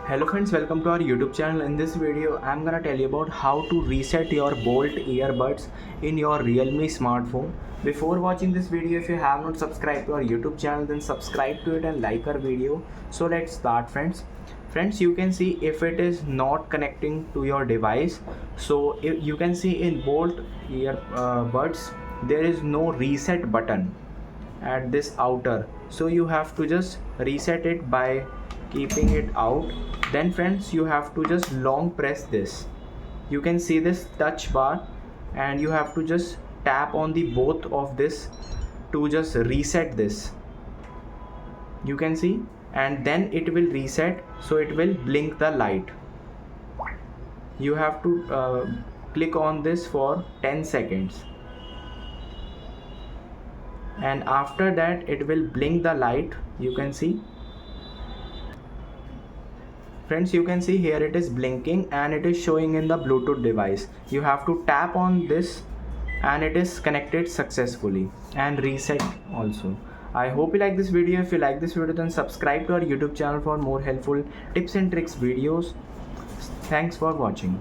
Hello friends, welcome to our YouTube channel. In this video I'm gonna tell you about how to reset your Bolt earbuds in your Realme smartphone. Before watching this video, if you have not subscribed to our YouTube channel, then subscribe to it and like our video. So let's start friends. Friends, you can see if it is not connecting to your device. So if you can see in Bolt earbuds there is no reset button at this outer, so you have to just reset it by keeping it out. Then friends, you have to just long press this. You can see this touch bar and you have to just tap on the both of this to just reset this. You can see, and then it will reset, so it will blink the light. You have to click on this for 10 seconds, and after that it will blink the light. You can see friends, you can see here it is blinking and it is showing in the Bluetooth device. You have to tap on this and it is connected successfully and reset also. I hope you like this video. If you like this video, then subscribe to our YouTube channel for more helpful tips and tricks videos. Thanks for watching.